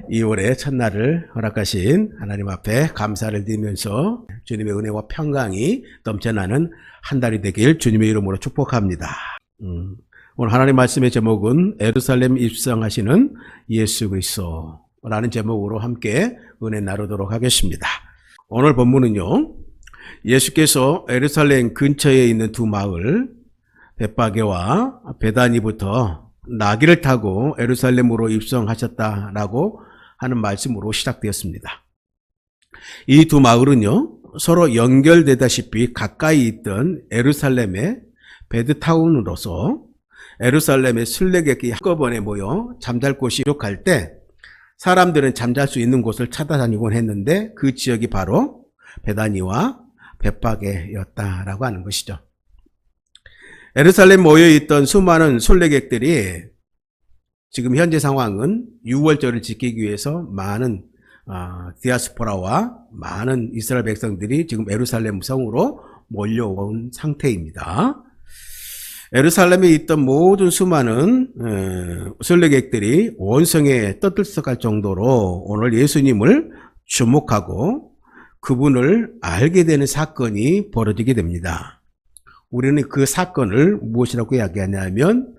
2월의 첫날을 허락하신 하나님 앞에 감사를 드리면서 주님의 은혜와 평강이 넘쳐나는 한 달이 되길 주님의 이름으로 축복합니다. 오늘 하나님 말씀의 제목은 예루살렘 입성하시는 예수 그리스도라는 제목으로 함께 은혜 나누도록 하겠습니다. 오늘 본문은요, 예수께서 예루살렘 근처에 있는 두 마을 벳바게와 베다니부터 나귀를 타고 예루살렘으로 입성하셨다라고 하는 말씀으로 시작되었습니다. 이 두 마을은요, 서로 연결되다시피 가까이 있던 예루살렘의 베드타운으로서 예루살렘의 순례객이 한꺼번에 모여 잠잘 곳이 부족할 때 사람들은 잠잘 수 있는 곳을 찾아다니곤 했는데 그 지역이 바로 베다니와 벳바게였다라고 하는 것이죠. 예루살렘 모여있던 수많은 순례객들이 지금 현재 상황은 유월절을 지키기 위해서 많은 디아스포라와 많은 이스라엘 백성들이 지금 예루살렘 성으로 몰려온 상태입니다. 예루살렘에 있던 모든 수많은 순례객들이 원성에 떠들썩할 정도로 오늘 예수님을 주목하고 그분을 알게 되는 사건이 벌어지게 됩니다. 우리는 그 사건을 무엇이라고 이야기하냐면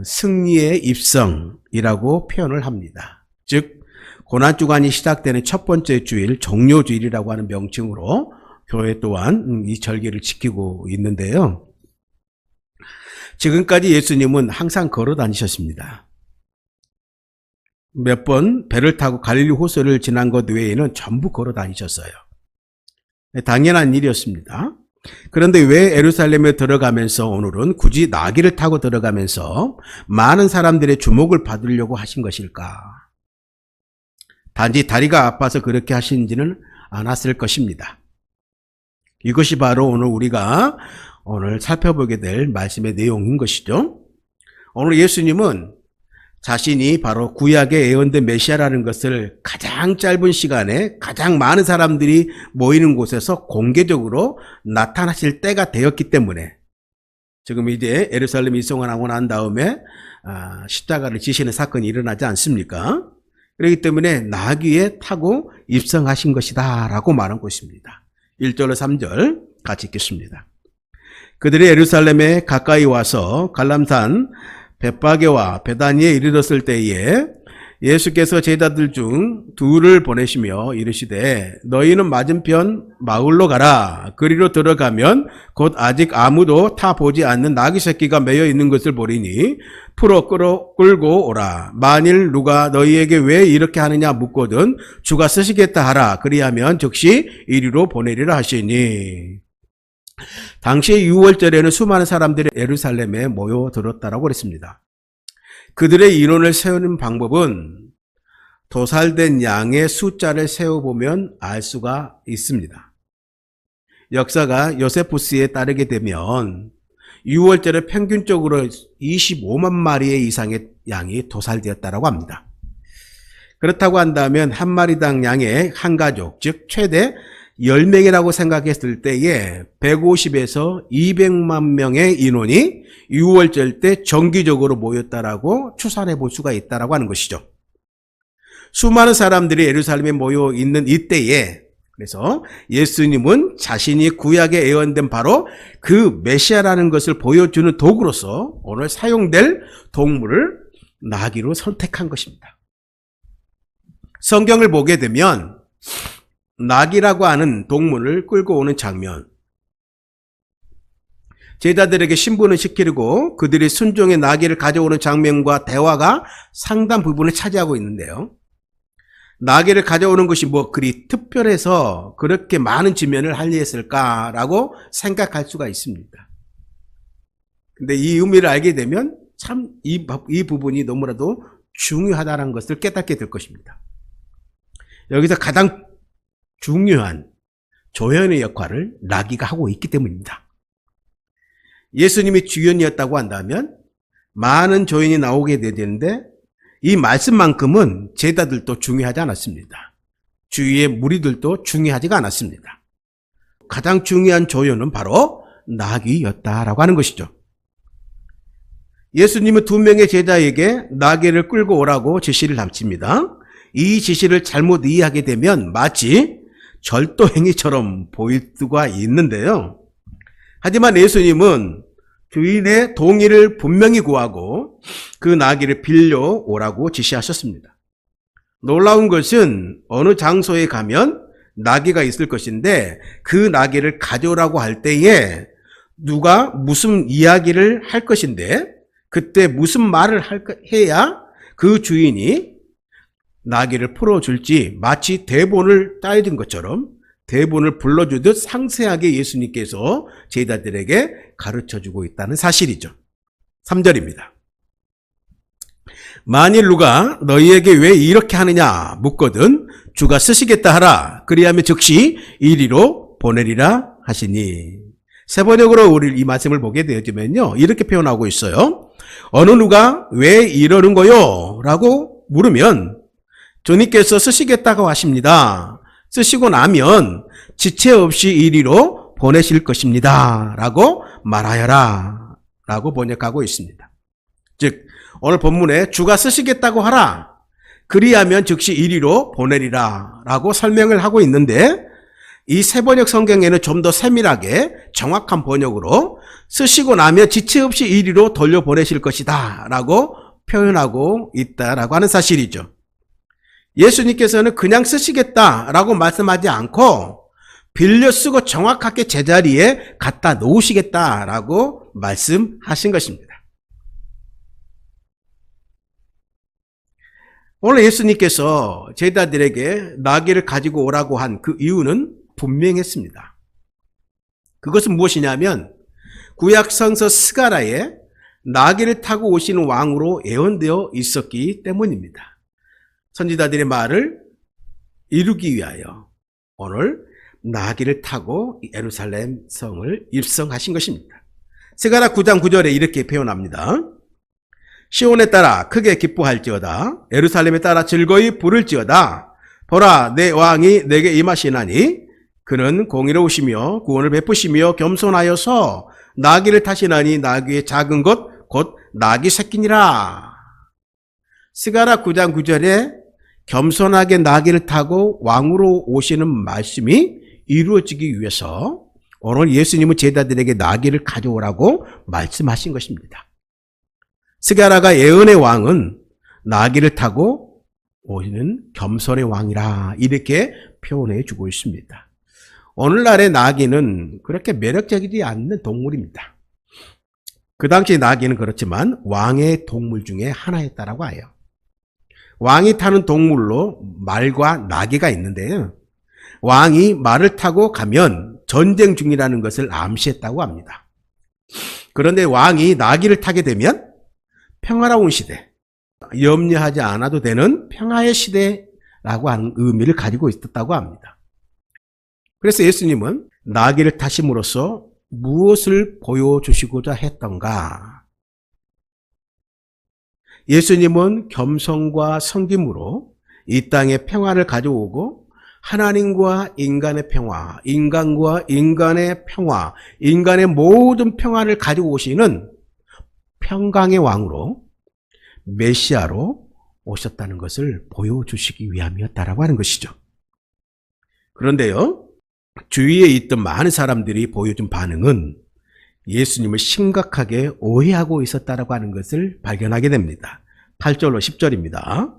승리의 입성이라고 표현을 합니다. 즉 고난주간이 시작되는 첫 번째 주일, 종료주일이라고 하는 명칭으로 교회 또한 이 절기를 지키고 있는데요. 지금까지 예수님은 항상 걸어 다니셨습니다. 몇 번 배를 타고 갈릴리 호수를 지난 것 외에는 전부 걸어 다니셨어요. 당연한 일이었습니다. 그런데 왜 예루살렘에 들어가면서 오늘은 굳이 나귀를 타고 들어가면서 많은 사람들의 주목을 받으려고 하신 것일까? 단지 다리가 아파서 그렇게 하신지는 않았을 것입니다. 이것이 바로 우리가 오늘 살펴보게 될 말씀의 내용인 것이죠. 오늘 예수님은 자신이 바로 구약에 예언된 메시아라는 것을 가장 짧은 시간에 가장 많은 사람들이 모이는 곳에서 공개적으로 나타나실 때가 되었기 때문에 지금 이제 예루살렘 입성을 하고 난 다음에 십자가를 지시는 사건이 일어나지 않습니까? 그렇기 때문에 나귀에 타고 입성하신 것이다 라고 말한 것입니다. 1절로 3절 같이 읽겠습니다. 그들이 예루살렘에 가까이 와서 갈람산 벳바게와 베다니에 이르렀을 때에 예수께서 제자들 중 둘을 보내시며 이르시되 너희는 맞은편 마을로 가라. 그리로 들어가면 곧 아직 아무도 타보지 않는 나귀 새끼가 매여 있는 것을 보리니 풀어 끌고 오라. 만일 누가 너희에게 왜 이렇게 하느냐 묻거든 주가 쓰시겠다 하라. 그리하면 즉시 이리로 보내리라 하시니. 당시 유월절에는 수많은 사람들이 예루살렘에 모여들었다라고 그랬습니다. 그들의 인원을 세우는 방법은 도살된 양의 숫자를 세어보면 알 수가 있습니다. 역사가 요세푸스에 따르게 되면 유월절에 평균적으로 25만 마리의 이상의 양이 도살되었다고 합니다. 그렇다고 한다면 한 마리당 양의 한 가족, 즉 최대 10명이라고 생각했을 때에 150에서 200만 명의 인원이 유월절 때 정기적으로 모였다라고 추산해 볼 수가 있다라고 하는 것이죠. 수많은 사람들이 예루살렘에 모여 있는 이때에 그래서 예수님은 자신이 구약에 예언된 바로 그 메시아라는 것을 보여주는 도구로서 오늘 사용될 동물을 나귀로 선택한 것입니다. 성경을 보게 되면 나귀라고 하는 동물을 끌고 오는 장면, 제자들에게 신분을 시키려고 그들이 순종의 나귀를 가져오는 장면과 대화가 상당 부분을 차지하고 있는데요. 나귀를 가져오는 것이 그리 특별해서 그렇게 많은 지면을 할애했을까라고 생각할 수가 있습니다. 근데 이 의미를 알게 되면 참 이 부분이 너무나도 중요하다는 것을 깨닫게 될 것입니다. 여기서 가장 중요한 조연의 역할을 나귀가 하고 있기 때문입니다. 예수님이 주연이었다고 한다면 많은 조연이 나오게 되는데 이 말씀만큼은 제자들도 중요하지 않았습니다. 주위의 무리들도 중요하지가 않았습니다. 가장 중요한 조연은 바로 나귀였다라고 하는 것이죠. 예수님은 두 명의 제자에게 나귀를 끌고 오라고 지시를 남깁니다. 이 지시를 잘못 이해하게 되면 마치 절도 행위처럼 보일 수가 있는데요. 하지만 예수님은 주인의 동의를 분명히 구하고 그 나귀를 빌려오라고 지시하셨습니다. 놀라운 것은 어느 장소에 가면 나귀가 있을 것인데 그 나귀를 가져오라고 할 때에 누가 무슨 이야기를 할 것인데 그때 무슨 말을 해야 그 주인이 나귀를 풀어줄지 마치 대본을 따여준 것처럼 대본을 불러주듯 상세하게 예수님께서 제자들에게 가르쳐주고 있다는 사실이죠. 3절입니다. 만일 누가 너희에게 왜 이렇게 하느냐 묻거든 주가 쓰시겠다 하라. 그리하면 즉시 이리로 보내리라 하시니. 세번역으로 우리 이 말씀을 보게 되어지면요. 이렇게 표현하고 있어요. 어느 누가 왜 이러는 거요? 라고 물으면 주님께서 쓰시겠다고 하십니다. 쓰시고 나면 지체 없이 이리로 보내실 것입니다. 라고 말하여라. 라고 번역하고 있습니다. 즉 오늘 본문에 주가 쓰시겠다고 하라. 그리하면 즉시 이리로 보내리라. 라고 설명을 하고 있는데 이 세번역 성경에는 좀 더 세밀하게 정확한 번역으로 쓰시고 나면 지체 없이 이리로 돌려보내실 것이다. 라고 표현하고 있다라고 하는 사실이죠. 예수님께서는 그냥 쓰시겠다라고 말씀하지 않고 빌려 쓰고 정확하게 제자리에 갖다 놓으시겠다라고 말씀하신 것입니다. 오늘 예수님께서 제자들에게 나귀를 가지고 오라고 한 그 이유는 분명했습니다. 그것은 무엇이냐면 구약성서 스가랴에 나귀를 타고 오시는 왕으로 예언되어 있었기 때문입니다. 선지자들의 말을 이루기 위하여 오늘 나귀를 타고 예루살렘 성을 입성하신 것입니다. 스가랴 9장 9절에 이렇게 표현합니다. 시온에 따라 크게 기뻐할지어다. 예루살렘에 따라 즐거이 부를지어다. 보라 내 왕이 내게 임하시나니 그는 공의로우시며 구원을 베푸시며 겸손하여서 나귀를 타시나니 나귀의 작은 것 곧 나귀 새끼니라. 스가랴 9장 9절에 겸손하게 나귀를 타고 왕으로 오시는 말씀이 이루어지기 위해서 오늘 예수님은 제자들에게 나귀를 가져오라고 말씀하신 것입니다. 스가랴가 예언의 왕은 나귀를 타고 오시는 겸손의 왕이라 이렇게 표현해 주고 있습니다. 오늘날의 나귀는 그렇게 매력적이지 않는 동물입니다. 그 당시 나귀는 그렇지만 왕의 동물 중에 하나였다라고 해요. 왕이 타는 동물로 말과 나귀가 있는데요. 왕이 말을 타고 가면 전쟁 중이라는 것을 암시했다고 합니다. 그런데 왕이 나귀를 타게 되면 평화로운 시대, 염려하지 않아도 되는 평화의 시대라고 하는 의미를 가지고 있었다고 합니다. 그래서 예수님은 나귀를 타심으로써 무엇을 보여주시고자 했던가? 예수님은 겸손과 섬김으로 이 땅에 평화를 가져오고 하나님과 인간의 평화, 인간과 인간의 평화, 인간의 모든 평화를 가져오시는 평강의 왕으로 메시아로 오셨다는 것을 보여주시기 위함이었다라고 하는 것이죠. 그런데요, 주위에 있던 많은 사람들이 보여준 반응은 예수님을 심각하게 오해하고 있었다라고 하는 것을 발견하게 됩니다. 8절로 10절입니다.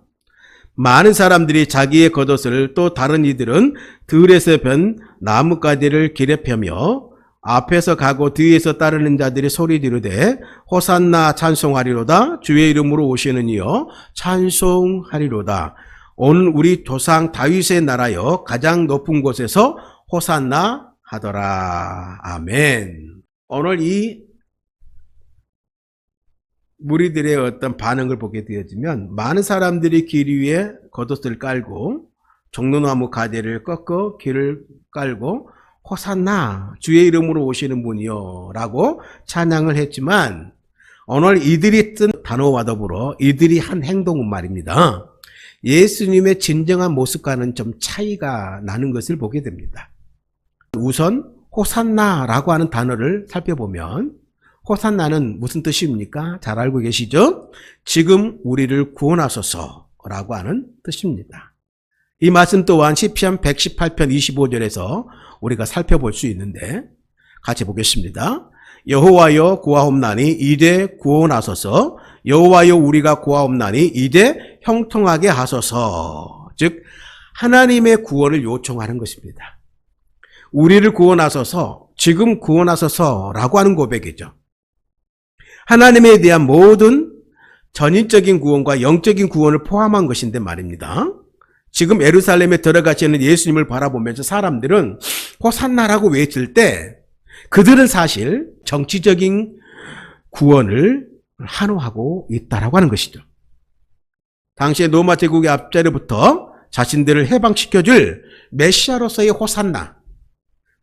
많은 사람들이 자기의 겉옷을 또 다른 이들은 들에서 변 나뭇가지를 길에 펴며 앞에서 가고 뒤에서 따르는 자들이 소리 지르되 호산나 찬송하리로다. 주의 이름으로 오시는 이여 찬송하리로다. 오늘 우리 조상 다윗의 나라여 가장 높은 곳에서 호산나 하더라. 아멘. 오늘 이 무리들의 어떤 반응을 보게 되어지면 많은 사람들이 길 위에 겉옷을 깔고 종려나무 가지를 꺾어 길을 깔고 호산나 주의 이름으로 오시는 분이요 라고 찬양을 했지만 오늘 이들이 쓴 단어와 더불어 이들이 한 행동은 말입니다. 예수님의 진정한 모습과는 좀 차이가 나는 것을 보게 됩니다. 우선 호산나라고 하는 단어를 살펴보면 호산나는 무슨 뜻입니까? 잘 알고 계시죠? 지금 우리를 구원하소서 라고 하는 뜻입니다. 이 말씀 또한 시편 118편 25절에서 우리가 살펴볼 수 있는데 같이 보겠습니다. 여호와여 구하옵나니 이제 구원하소서. 여호와여 우리가 구하옵나니 이제 형통하게 하소서. 즉 하나님의 구원을 요청하는 것입니다. 우리를 구원하소서, 지금 구원하소서라고 하는 고백이죠. 하나님에 대한 모든 전인적인 구원과 영적인 구원을 포함한 것인데 말입니다. 지금 예루살렘에 들어가시는 예수님을 바라보면서 사람들은 호산나라고 외칠 때 그들은 사실 정치적인 구원을 한호하고 있다라고 하는 것이죠. 당시에 로마 제국의 압제로부터 자신들을 해방시켜줄 메시아로서의 호산나,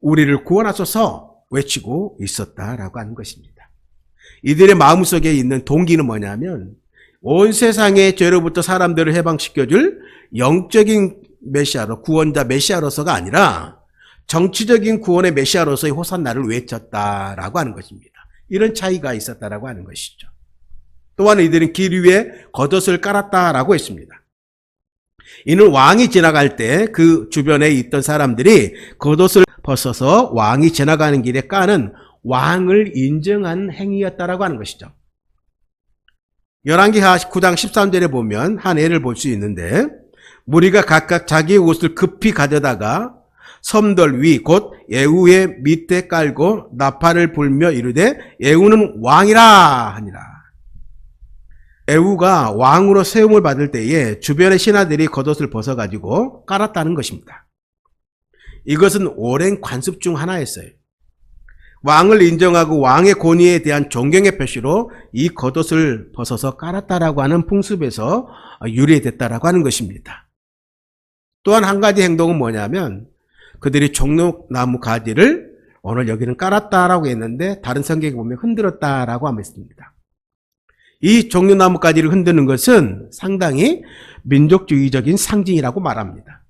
우리를 구원하소서 외치고 있었다라고 하는 것입니다. 이들의 마음속에 있는 동기는 뭐냐면 온 세상의 죄로부터 사람들을 해방시켜줄 영적인 메시아로, 구원자 메시아로서가 아니라 정치적인 구원의 메시아로서의 호산나를 외쳤다라고 하는 것입니다. 이런 차이가 있었다라고 하는 것이죠. 또한 이들은 길 위에 겉옷을 깔았다라고 했습니다. 이는 왕이 지나갈 때 그 주변에 있던 사람들이 겉옷을 벗어서 왕이 지나가는 길에 까는 왕을 인정한 행위였다라고 하는 것이죠. 열왕기하 9장 13절에 보면 한 예를 볼 수 있는데 무리가 각각 자기의 옷을 급히 가져다가 섬돌 위 곧 예후의 밑에 깔고 나팔을 불며 이르되 예후는 왕이라 하니라. 예후가 왕으로 세움을 받을 때에 주변의 신하들이 겉옷을 벗어가지고 깔았다는 것입니다. 이것은 오랜 관습 중 하나였어요. 왕을 인정하고 왕의 권위에 대한 존경의 표시로 이 겉옷을 벗어서 깔았다라고 하는 풍습에서 유래됐다라고 하는 것입니다. 또한 한 가지 행동은 뭐냐면 그들이 종려나무 가지를 오늘 여기는 깔았다라고 했는데 다른 성경에 보면 흔들었다라고 하고 있습니다. 이 종려나무 가지를 흔드는 것은 상당히 민족주의적인 상징이라고 말합니다.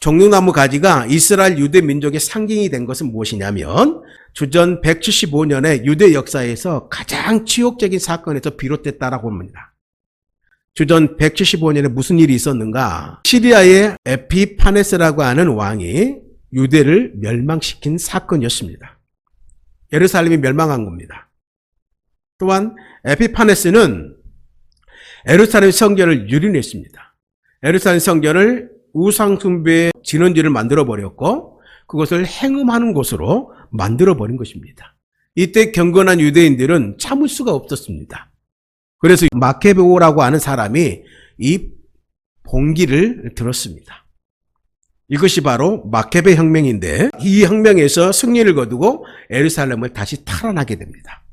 종려나무 가지가 이스라엘 유대 민족의 상징이 된 것은 무엇이냐면 주전 175년의 유대 역사에서 가장 치욕적인 사건에서 비롯됐다라고 합니다. 주전 175년에 무슨 일이 있었는가? 시리아의 에피파네스라고 하는 왕이 유대를 멸망시킨 사건이었습니다. 예루살렘이 멸망한 겁니다. 또한 에피파네스는 예루살렘 성전을 유린했습니다. 예루살렘 성전을 우상 숭배의 진원지를 만들어버렸고 그것을 행음하는 곳으로 만들어버린 것입니다. 이때 경건한 유대인들은 참을 수가 없었습니다. 그래서 마케베오라고 하는 사람이 이 봉기를 들었습니다. 이것이 바로 마케베 혁명인데 이 혁명에서 승리를 거두고 예루살렘을 다시 탈환하게 됩니다.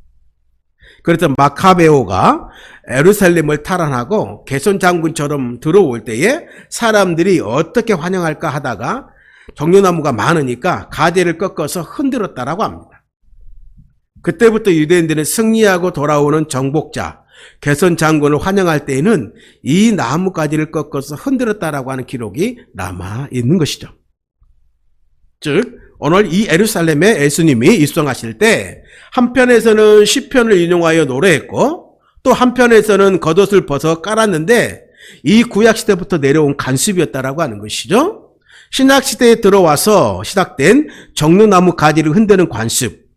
그래서 마카베오가 예루살렘을 탈환하고 개손 장군처럼 들어올 때에 사람들이 어떻게 환영할까 하다가 종려나무가 많으니까 가지를 꺾어서 흔들었다라고 합니다. 그때부터 유대인들은 승리하고 돌아오는 정복자, 개손 장군을 환영할 때에는 이 나무가지를 꺾어서 흔들었다라고 하는 기록이 남아 있는 것이죠. 즉 오늘 이 예루살렘에 예수님이 입성하실 때 한편에서는 시편을 인용하여 노래했고 또 한편에서는 겉옷을 벗어 깔았는데 이 구약시대부터 내려온 관습이었다라고 하는 것이죠. 신약시대에 들어와서 시작된 종려나무 가지를 흔드는 관습,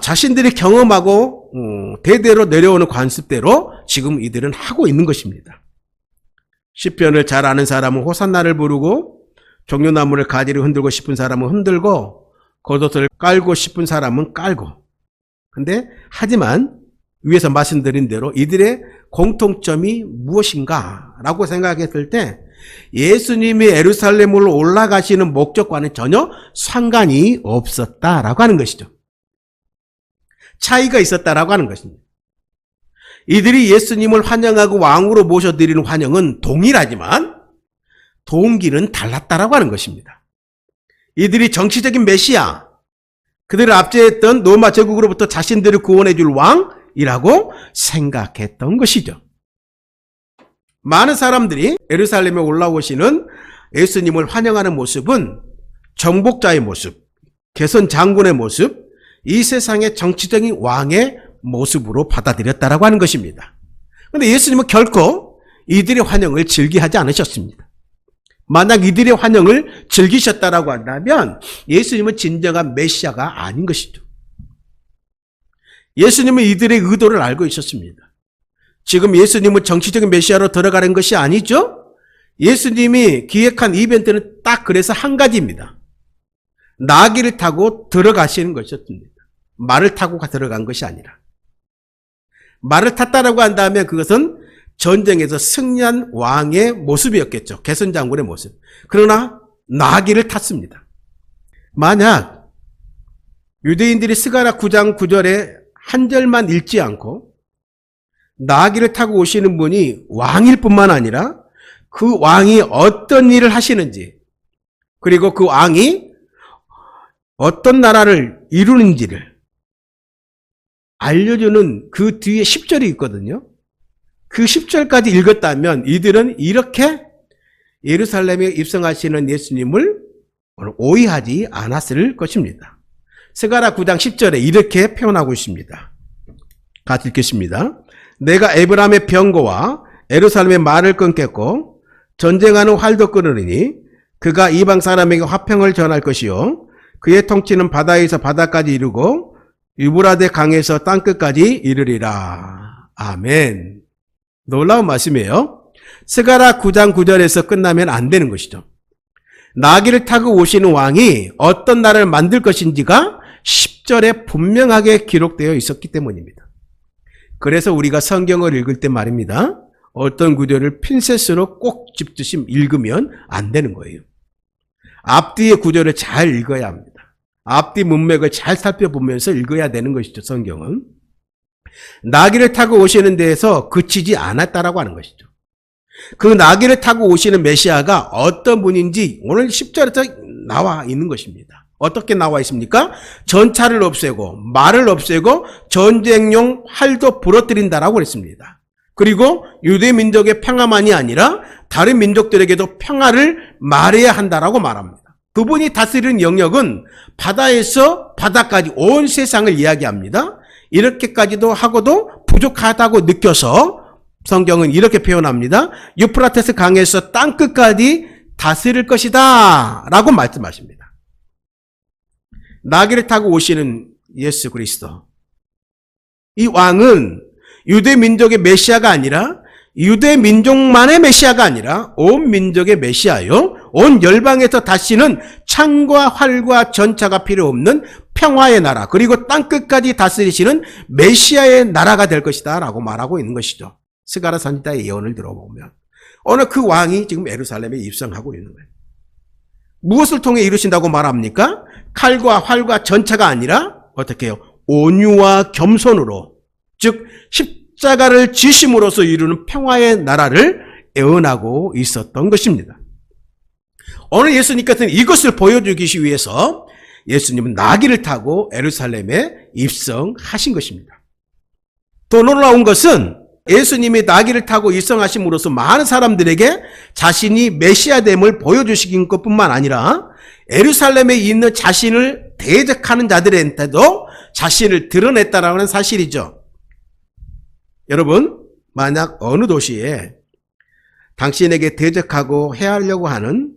자신들이 경험하고 대대로 내려오는 관습대로 지금 이들은 하고 있는 것입니다. 시편을 잘 아는 사람은 호산나를 부르고 종려나무를 가지를 흔들고 싶은 사람은 흔들고 겉옷을 깔고 싶은 사람은 깔고. 근데 하지만 위에서 말씀드린 대로 이들의 공통점이 무엇인가 라고 생각했을 때 예수님이 예루살렘으로 올라가시는 목적과는 전혀 상관이 없었다라고 하는 것이죠. 차이가 있었다라고 하는 것입니다. 이들이 예수님을 환영하고 왕으로 모셔드리는 환영은 동일하지만 동기는 달랐다라고 하는 것입니다. 이들이 정치적인 메시아, 그들을 압제했던 로마 제국으로부터 자신들을 구원해 줄 왕이라고 생각했던 것이죠. 많은 사람들이 예루살렘에 올라오시는 예수님을 환영하는 모습은 정복자의 모습, 개선 장군의 모습, 이 세상의 정치적인 왕의 모습으로 받아들였다라고 하는 것입니다. 그런데 예수님은 결코 이들의 환영을 즐기하지 않으셨습니다. 만약 이들의 환영을 즐기셨다라고 한다면 예수님은 진정한 메시아가 아닌 것이죠. 예수님은 이들의 의도를 알고 있었습니다. 지금 예수님은 정치적인 메시아로 들어가는 것이 아니죠. 예수님이 기획한 이벤트는 딱 그래서 한 가지입니다. 나귀를 타고 들어가시는 것이었습니다. 말을 타고 들어간 것이 아니라. 말을 탔다라고 한다면 그것은 전쟁에서 승리한 왕의 모습이었겠죠. 개선 장군의 모습. 그러나 나귀를 탔습니다. 만약 유대인들이 스가랴 9장 9절에 한 절만 읽지 않고 나귀를 타고 오시는 분이 왕일 뿐만 아니라 그 왕이 어떤 일을 하시는지, 그리고 그 왕이 어떤 나라를 이루는지를 알려주는 그 뒤에 10절이 있거든요. 그 10절까지 읽었다면 이들은 이렇게 예루살렘에 입성하시는 예수님을 오해하지 않았을 것입니다. 스가랴 9장 10절에 이렇게 표현하고 있습니다. 같이 읽겠습니다. 내가 에브라임의 병거와 예루살렘의 말을 끊겠고 전쟁하는 활도 끊으리니 그가 이방 사람에게 화평을 전할 것이요 그의 통치는 바다에서 바다까지 이르고 유브라데 강에서 땅끝까지 이르리라. 아멘. 놀라운 말씀이에요. 스가랴 9장 9절에서 끝나면 안 되는 것이죠. 나귀를 타고 오시는 왕이 어떤 나라를 만들 것인지가 10절에 분명하게 기록되어 있었기 때문입니다. 그래서 우리가 성경을 읽을 때 말입니다. 어떤 구절을 핀셋으로 꼭 집듯이 읽으면 안 되는 거예요. 앞뒤의 구절을 잘 읽어야 합니다. 앞뒤 문맥을 잘 살펴보면서 읽어야 되는 것이죠. 성경은. 나귀를 타고 오시는 데에서 그치지 않았다라고 하는 것이죠. 그 나귀를 타고 오시는 메시아가 어떤 분인지 오늘 10절에서 나와 있는 것입니다. 어떻게 나와 있습니까? 전차를 없애고 말을 없애고 전쟁용 활도 부러뜨린다라고 그랬습니다. 그리고 유대 민족의 평화만이 아니라 다른 민족들에게도 평화를 말해야 한다라고 말합니다. 그분이 다스리는 영역은 바다에서 바다까지 온 세상을 이야기합니다. 이렇게까지도 하고도 부족하다고 느껴서 성경은 이렇게 표현합니다. 유프라테스 강에서 땅끝까지 다스릴 것이다 라고 말씀하십니다. 나귀를 타고 오시는 예수 그리스도, 이 왕은 유대 민족의 메시아가 아니라 유대 민족만의 메시아가 아니라 온 민족의 메시아요, 온 열방에서 다시는 창과 활과 전차가 필요 없는 평화의 나라, 그리고 땅끝까지 다스리시는 메시아의 나라가 될 것이다 라고 말하고 있는 것이죠. 스가랴 선지자의 예언을 들어보면 오늘 그 왕이 지금 예루살렘에 입성하고 있는 거예요. 무엇을 통해 이루신다고 말합니까? 칼과 활과 전차가 아니라 어떻게 해요? 온유와 겸손으로, 즉 십자가를 지심으로써 이루는 평화의 나라를 예언하고 있었던 것입니다. 오늘 예수님께서는 이것을 보여주기 위해서 예수님은 나귀를 타고 예루살렘에 입성하신 것입니다. 더 놀라운 것은 예수님이 나귀를 타고 입성하심으로써 많은 사람들에게 자신이 메시아됨을 보여주신 것뿐만 아니라 예루살렘에 있는 자신을 대적하는 자들한테도 자신을 드러냈다라는 사실이죠. 여러분, 만약 어느 도시에 당신에게 대적하고 해하려고 하는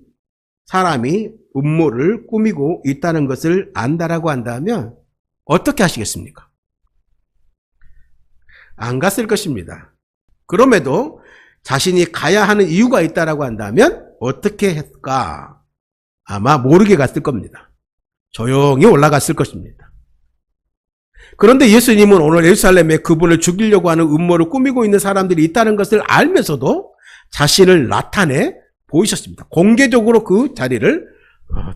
사람이 음모를 꾸미고 있다는 것을 안다라고 한다면 어떻게 하시겠습니까? 안 갔을 것입니다. 그럼에도 자신이 가야 하는 이유가 있다라고 한다면 어떻게 했을까? 아마 모르게 갔을 겁니다. 조용히 올라갔을 것입니다. 그런데 예수님은 오늘 예루살렘에 그분을 죽이려고 하는 음모를 꾸미고 있는 사람들이 있다는 것을 알면서도 자신을 나타내 보이셨습니다. 공개적으로 그 자리를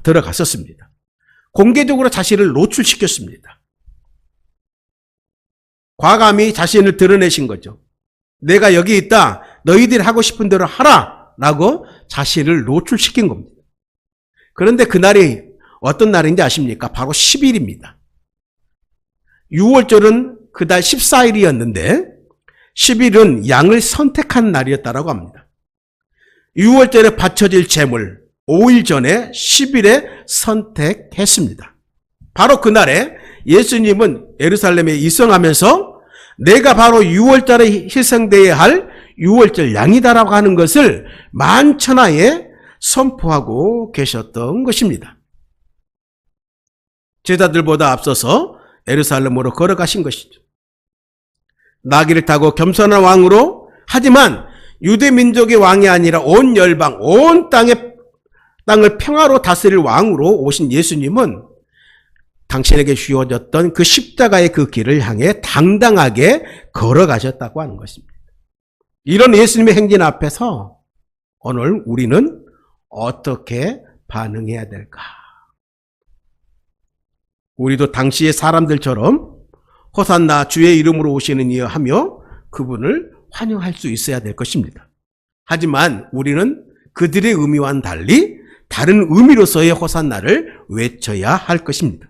들어갔었습니다. 공개적으로 자신을 노출시켰습니다. 과감히 자신을 드러내신 거죠. 내가 여기 있다. 너희들이 하고 싶은 대로 하라. 라고 자신을 노출시킨 겁니다. 그런데 그날이 어떤 날인지 아십니까? 바로 10일입니다. 6월절은 그달 14일이었는데 10일은 양을 선택한 날이었다고 합니다. 6월절에 바쳐질 제물 5일 전에 10일에 선택했습니다. 바로 그날에 예수님은 예루살렘에 입성하면서 내가 바로 6월달에 희생되어야 할 유월절 양이다라고 하는 것을 만천하에 선포하고 계셨던 것입니다. 제자들보다 앞서서 예루살렘으로 걸어가신 것이죠. 나귀를 타고 겸손한 왕으로, 하지만 유대 민족의 왕이 아니라 온 열방, 온 땅을 평화로 다스릴 왕으로 오신 예수님은 당신에게 주어졌던 그 십자가의 그 길을 향해 당당하게 걸어가셨다고 하는 것입니다. 이런 예수님의 행진 앞에서 오늘 우리는 어떻게 반응해야 될까? 우리도 당시의 사람들처럼 호산나 주의 이름으로 오시는 이여 하며 그분을 환영할 수 있어야 될 것입니다. 하지만 우리는 그들의 의미와는 달리 다른 의미로서의 호산나를 외쳐야 할 것입니다.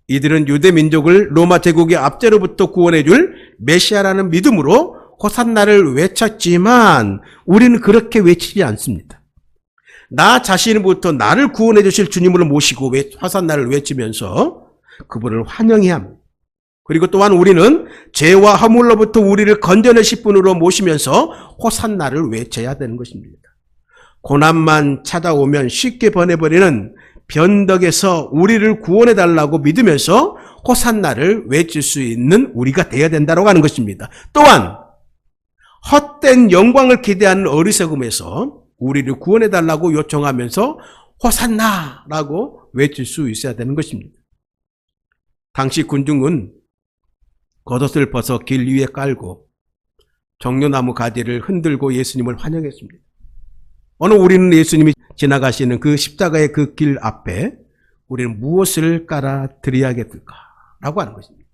이들은 유대 민족을 로마 제국의 압제로부터 구원해 줄 메시아라는 믿음으로 호산나를 외쳤지만 우리는 그렇게 외치지 않습니다. 나 자신부터 나를 구원해 주실 주님을 모시고 호산나를 외치면서 그분을 환영해야 합니다. 그리고 또한 우리는 죄와 허물로부터 우리를 건져내실 분으로 모시면서 호산나를 외쳐야 되는 것입니다. 고난만 찾아오면 쉽게 보내버리는 변덕에서 우리를 구원해달라고 믿으면서 호산나를 외칠 수 있는 우리가 되어야 된다고 하는 것입니다. 또한 헛된 영광을 기대하는 어리석음에서 우리를 구원해달라고 요청하면서 호산나라고 외칠 수 있어야 되는 것입니다. 당시 군중은 겉옷을 벗어 길 위에 깔고 종려나무 가지를 흔들고 예수님을 환영했습니다. 오늘 우리는 예수님이 지나가시는 그 십자가의 그 길 앞에 우리는 무엇을 깔아 드려야겠을까라고 하는 것입니다.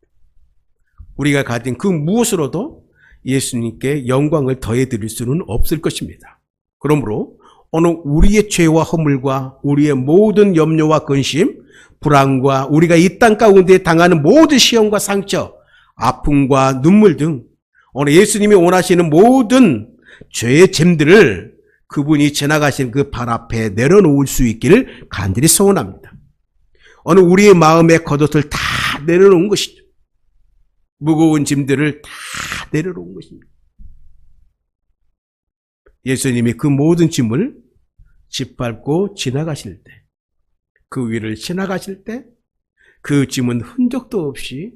우리가 가진 그 무엇으로도 예수님께 영광을 더해 드릴 수는 없을 것입니다. 그러므로 오늘 우리의 죄와 허물과 우리의 모든 염려와 근심, 불안과 우리가 이 땅 가운데 당하는 모든 시험과 상처, 아픔과 눈물 등 오늘 예수님이 원하시는 모든 죄의 짐들을 그분이 지나가신 그 발 앞에 내려놓을 수 있기를 간절히 소원합니다. 오늘 우리의 마음의 겉옷을 다 내려놓은 것이죠. 무거운 짐들을 다 내려놓은 것입니다. 예수님이 그 모든 짐을 짓밟고 지나가실 때, 그 위를 지나가실 때 그 짐은 흔적도 없이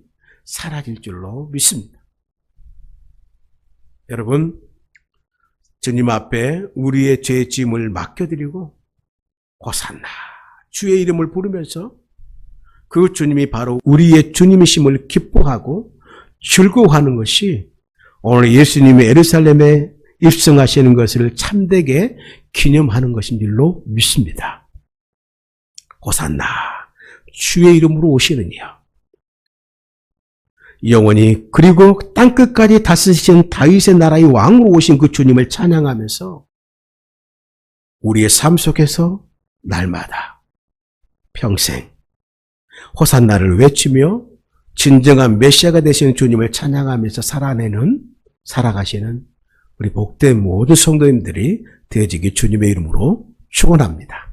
사라질 줄로 믿습니다. 여러분, 주님 앞에 우리의 죄 짐을 맡겨드리고 호산나 주의 이름을 부르면서 그 주님이 바로 우리의 주님이심을 기뻐하고 즐거워하는 것이 오늘 예수님이 예루살렘에 입성하시는 것을 참되게 기념하는 것인 줄로 믿습니다. 호산나 주의 이름으로 오시느니요. 영원히 그리고 땅끝까지 다스리신 다윗의 나라의 왕으로 오신 그 주님을 찬양하면서 우리의 삶 속에서 날마다 평생 호산나를 외치며 진정한 메시아가 되시는 주님을 찬양하면서 살아가시는 우리 복된 모든 성도님들이 되어지기 주님의 이름으로 축원합니다.